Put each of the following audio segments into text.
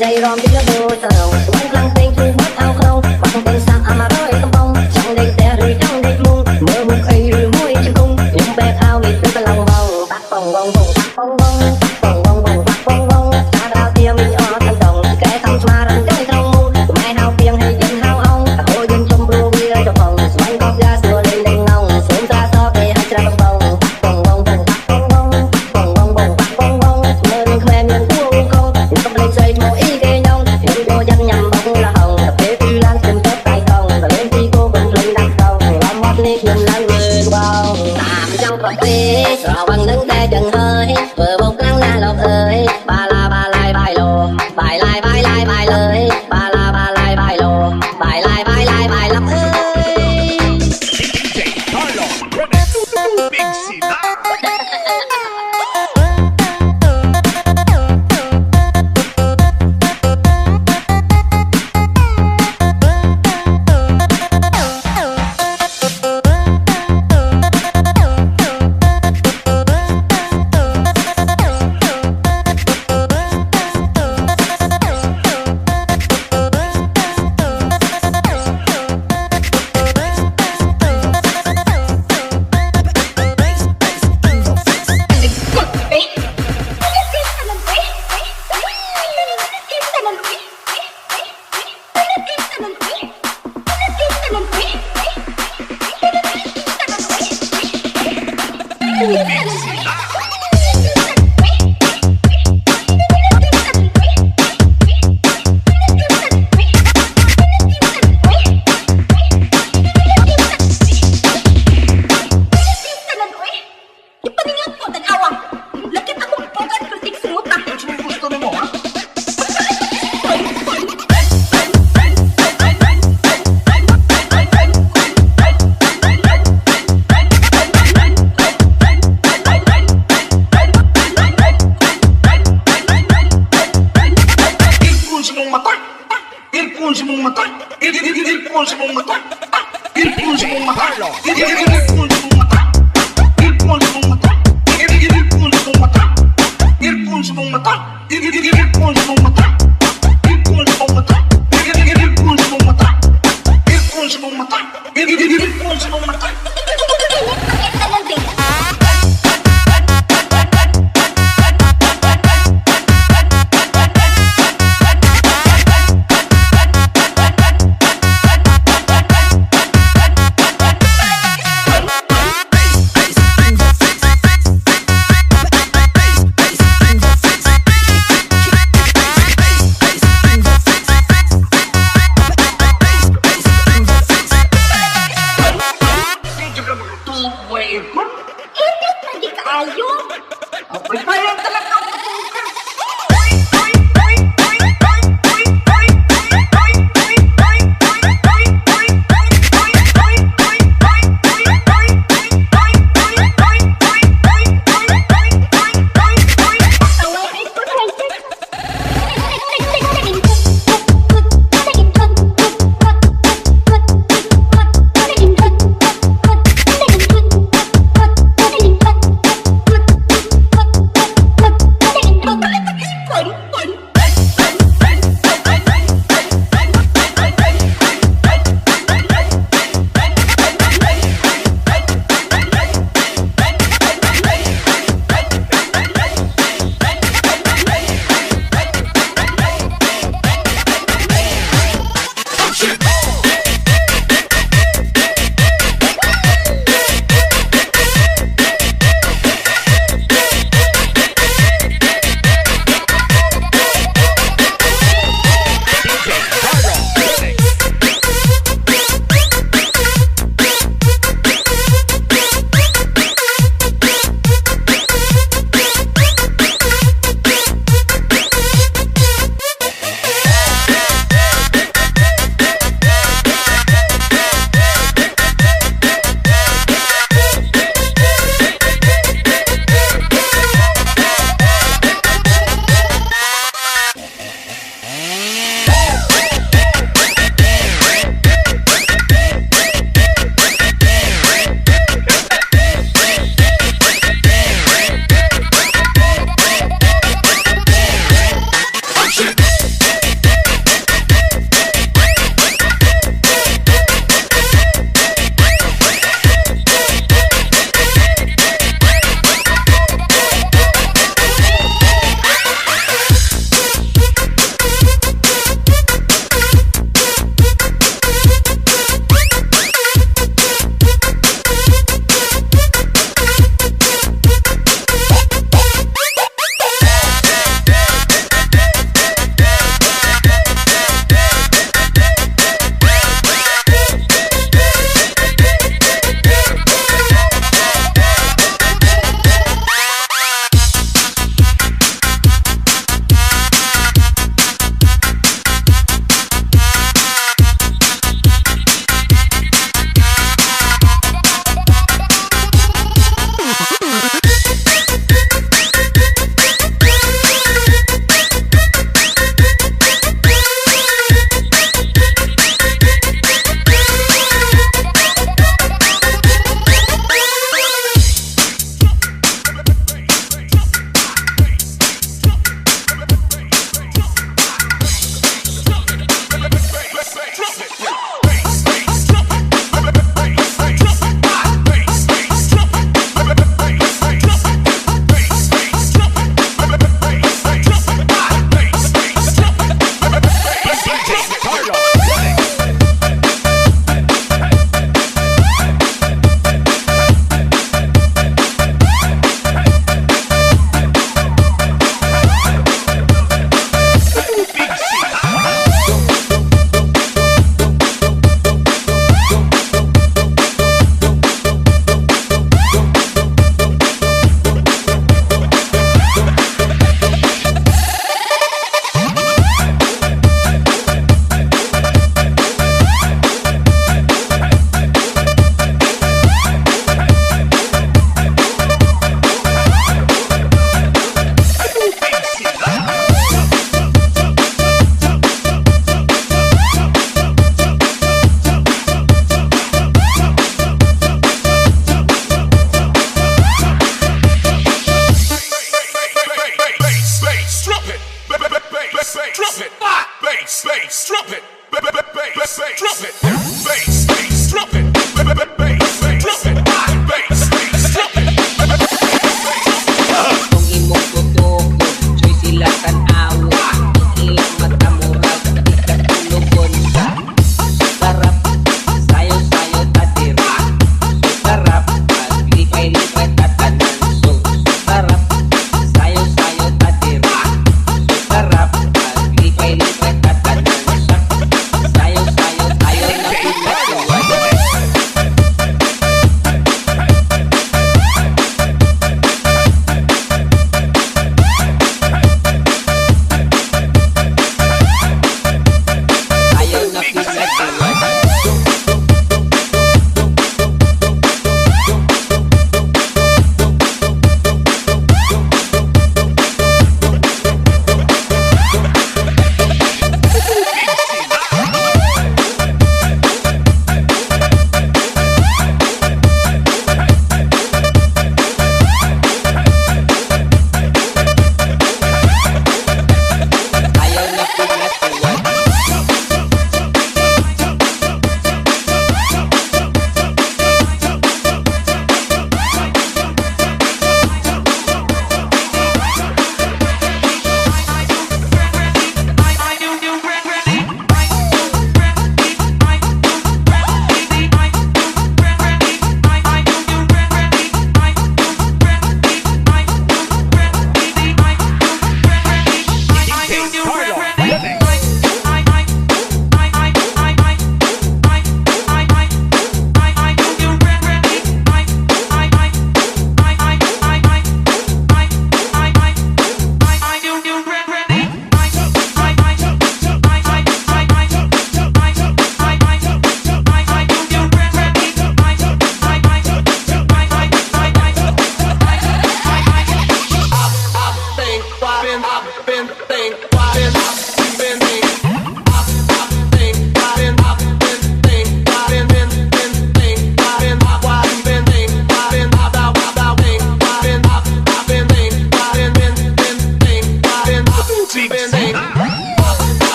dây ròm tiếng nó vô sầu quán lăng tên thu mất ao không hoặc tên sang ama rồi không bông trong đây té rơi trong đây mung mơ mục ấy rồi mũi chân cung những bé ao mịt từ lòng vòng tắc vòng vòng vòng tắc vòng vòng vòng vòng vòng tắc vòng vòng ta đào tia mình ở thành đồng kẻ không mà răng chơi trong mung mai hao tiếng hay dân hao ong ôi dân trong bro vi ra trong phòng xoay cop ra xua lên lên ngông xuống ra so về hai ra vòng vòng vòng vòng vòng tắc vòng vòng vòng vòng vòng tắc vòng vòng mơ đừng khoe miệng uống không không lên dây màu y ghê nhông những cô dân nhằm bóng là hồng tập kế phi lan chân tốt tay không và lên khi cô vẫn lên đặt không làm mót nít nhìn lăng người bao tạm trong cọp phí rõ bằng đứng tay chân hơi vừa bốc lăng na lộc ơi ba lai bài lô bài lai bài lời ba lai bài lô bài lai bài lộc ơi DJ Carlo, remix, big ciudad.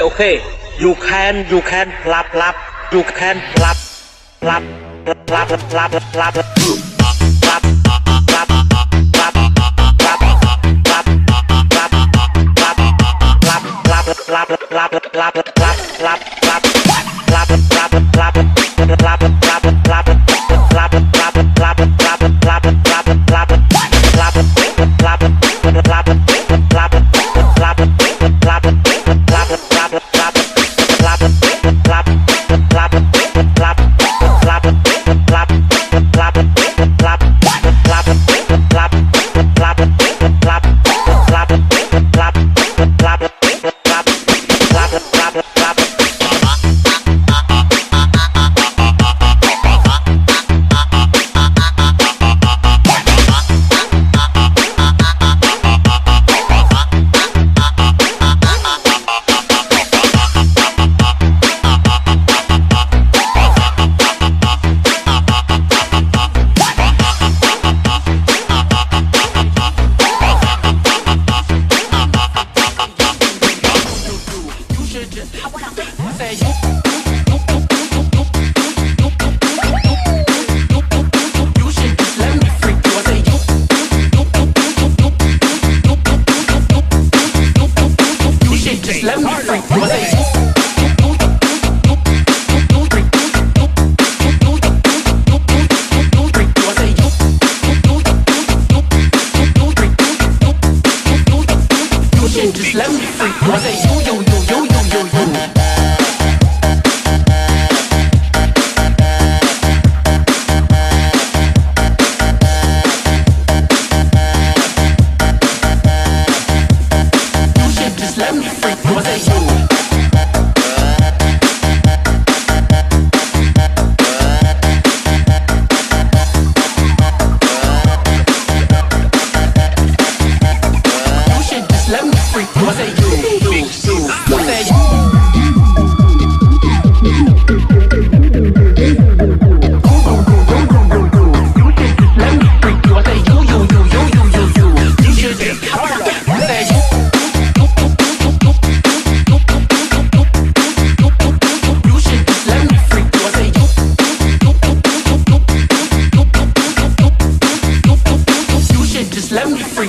okay. You can lap. You can lap. Let me freak.